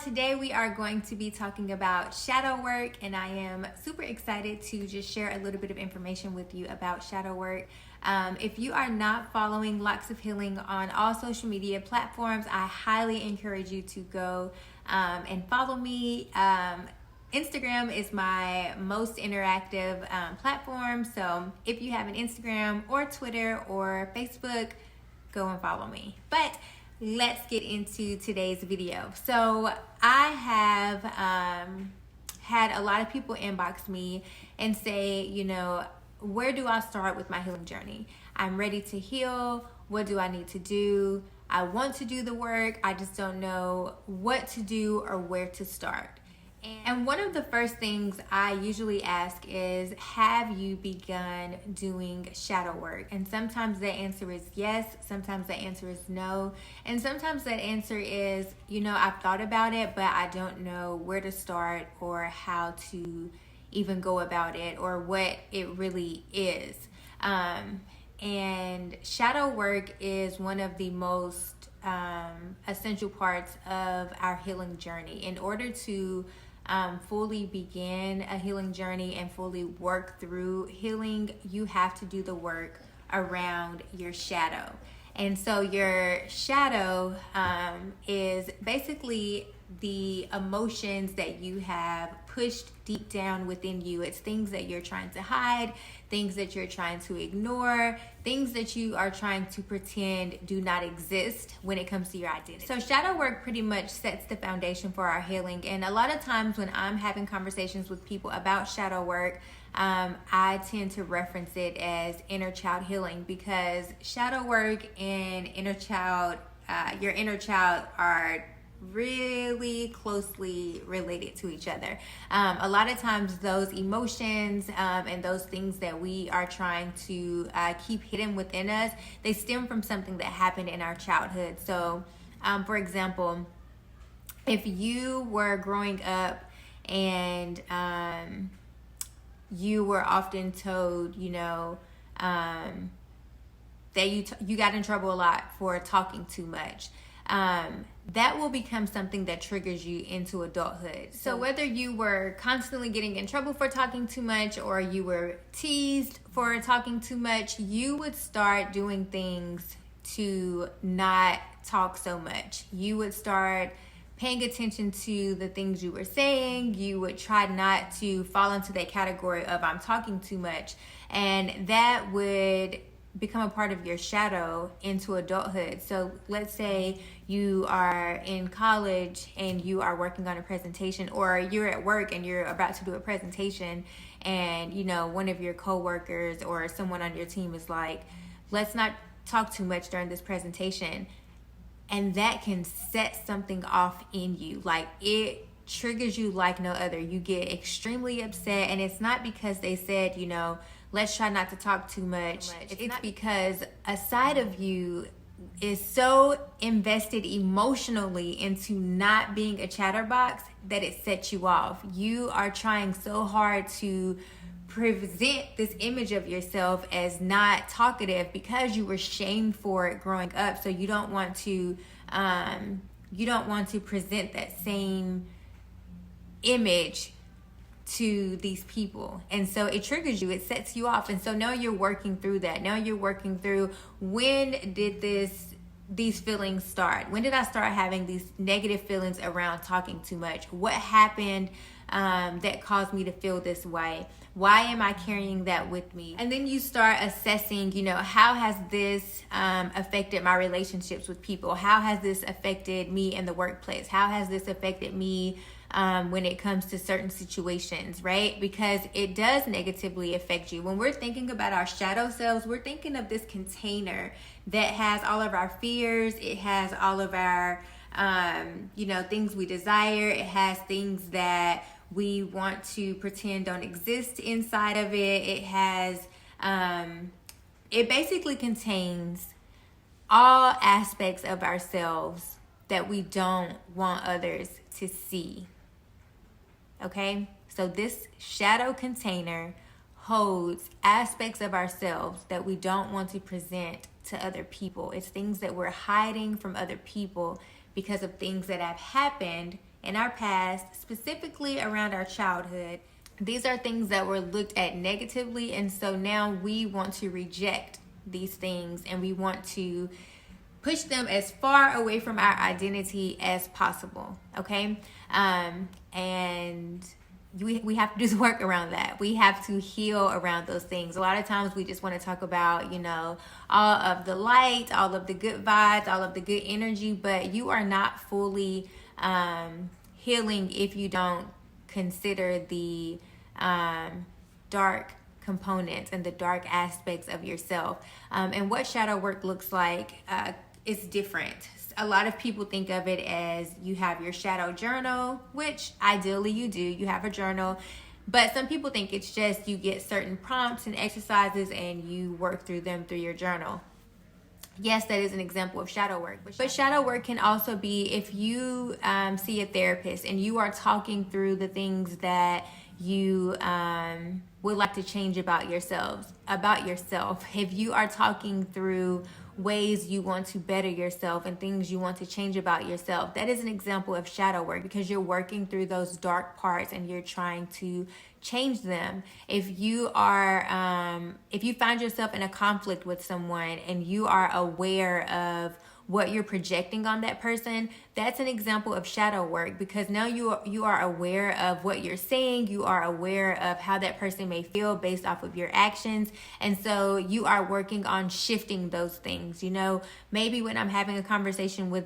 Today we are going to be talking about shadow work, and I am super excited to just share a little bit of information with you about shadow work. If you are not following Locks of Healing on all social media platforms, I highly encourage you to go and follow me. Instagram is my most interactive platform, so if you have an Instagram or Twitter or Facebook, go and follow me. But let's get into today's video. So I have had a lot of people inbox me and say, where do I start with my healing journey? I'm ready to heal. What do I need to do? I want to do the work. I just don't know what to do or where to start. And one of the first things I usually ask is, have you begun doing shadow work? And sometimes the answer is yes, sometimes the answer is no, and sometimes the answer is, I've thought about it, but I don't know where to start or how to even go about it or what it really is. And shadow work is one of the most essential parts of our healing journey. In order to fully begin a healing journey and fully work through healing, you have to do the work around your shadow. And so your shadow is basically the emotions that you have pushed deep down within you. It's things that you're trying to hide, things that you're trying to ignore, things that you are trying to pretend do not exist when it comes to your identity. So shadow work pretty much sets the foundation for our healing. And a lot of times when I'm having conversations with people about shadow work, I tend to reference it as inner child healing, because shadow work and your inner child are really closely related to each other. A lot of times those emotions and those things that we are trying to keep hidden within us, they stem from something that happened in our childhood. So for example, if you were growing up and you were often told that you got in trouble a lot for talking too much, that will become something that triggers you into adulthood. So whether you were constantly getting in trouble for talking too much or you were teased for talking too much, you would start doing things to not talk so much. You would start paying attention to the things you were saying. You would try not to fall into that category of I'm talking too much. And that would become a part of your shadow into adulthood. So let's say you are in college and you are working on a presentation, or you're at work and you're about to do a presentation, and one of your coworkers or someone on your team is like, let's not talk too much during this presentation. And that can set something off in you. Like, it triggers you like no other. You get extremely upset, and it's not because they said, let's try not to talk too much. It's because a side of you is so invested emotionally into not being a chatterbox that it sets you off. You are trying so hard to present this image of yourself as not talkative because you were shamed for it growing up. So you don't want to present that same image to these people, and so it triggers you, it sets you off. And so now you're working through that. Now you're working through, when did these feelings start? When did I start having these negative feelings around talking too much? What happened that caused me to feel this way? Why am I carrying that with me? And then you start assessing, how has this affected my relationships with people? How has this affected me in the workplace? How has this affected me when it comes to certain situations, right? Because it does negatively affect you. When we're thinking about our shadow selves, we're thinking of this container that has all of our fears. It has all of our, things we desire. It has things that we want to pretend don't exist inside of it. It has, it basically contains all aspects of ourselves that we don't want others to see. Okay? So this shadow container holds aspects of ourselves that we don't want to present to other people. It's things that we're hiding from other people because of things that have happened in our past, specifically around our childhood. These are things that were looked at negatively, and so now we want to reject these things and we want to push them as far away from our identity as possible, okay? And we have to do the work around that. We have to heal around those things. A lot of times we just want to talk about, you know, all of the light, all of the good vibes, all of the good energy, but you are not fully healing if you don't consider the dark components and the dark aspects of yourself. And what shadow work looks like is different. A lot of people think of it as you have your shadow journal, which ideally you do. You have a journal, but some people think it's just you get certain prompts and exercises and you work through them through your journal. Yes, that is an example of shadow work. But shadow work can also be if you see a therapist and you are talking through the things that you would like to change about yourself. If you are talking through ways you want to better yourself and things you want to change about yourself, that is an example of shadow work, because you're working through those dark parts and you're trying to change them. If you find yourself in a conflict with someone and you are aware of what you're projecting on that person, that's an example of shadow work, because now you are aware of what you're saying, you are aware of how that person may feel based off of your actions, and so you are working on shifting those things. You know, maybe when I'm having a conversation with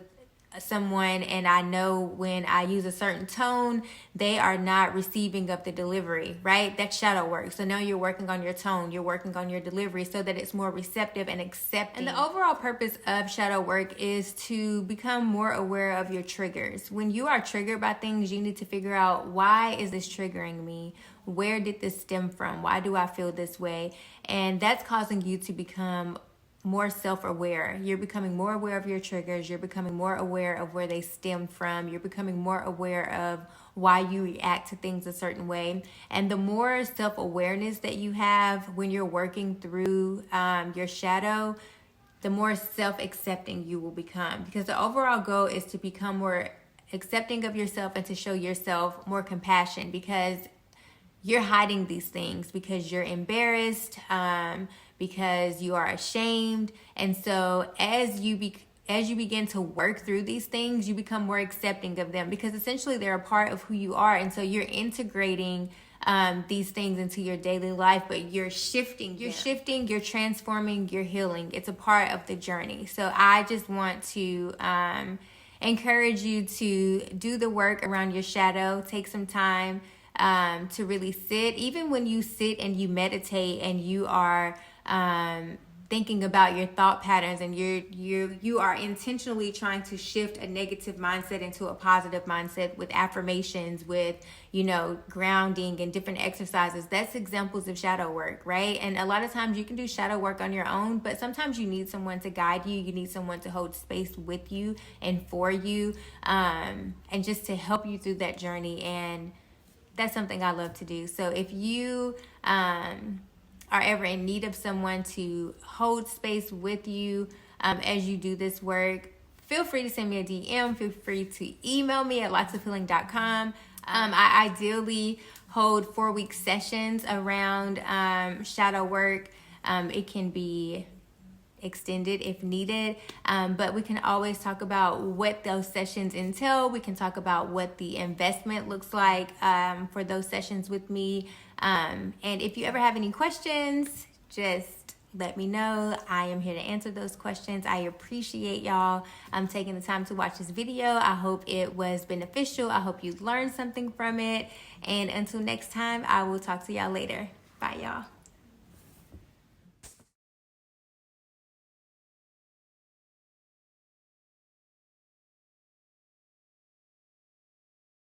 someone and I know when I use a certain tone, they are not receiving of the delivery, right? That's shadow work. So now you're working on your tone, you're working on your delivery so that it's more receptive and accepting. And the overall purpose of shadow work is to become more aware of your triggers. When you are triggered by things, you need to figure out, why is this triggering me? Where did this stem from? Why do I feel this way? And that's causing you to become more self-aware. You're becoming more aware of your triggers. You're becoming more aware of where they stem from. You're becoming more aware of why you react to things a certain way. And the more self-awareness that you have when you're working through your shadow, the more self-accepting you will become, because the overall goal is to become more accepting of yourself and to show yourself more compassion, because you're hiding these things because you're embarrassed, because you are ashamed. And so as you begin to work through these things, you become more accepting of them, because essentially they're a part of who you are. And so you're integrating these things into your daily life, but you're shifting, you're transforming, you're healing. It's a part of the journey. So I just want to encourage you to do the work around your shadow. Take some time to really sit. Even when you sit and you meditate and you are thinking about your thought patterns and you are intentionally trying to shift a negative mindset into a positive mindset with affirmations, with, you know, grounding and different exercises. That's examples of shadow work, right? And a lot of times you can do shadow work on your own, but sometimes you need someone to guide you. You need someone to hold space with you and for you, and just to help you through that journey. And that's something I love to do. So if you are ever in need of someone to hold space with you as you do this work, feel free to send me a DM. Feel free to email me at lotsofhealing.com. I ideally hold 4-week sessions around shadow work. It can be extended if needed, but we can always talk about what those sessions entail. We can talk about what the investment looks like for those sessions with me. And if you ever have any questions, just let me know. I am here to answer those questions. I appreciate y'all taking the time to watch this video. I hope it was beneficial. I hope you learned something from it. And until next time, I will talk to y'all later. Bye, y'all.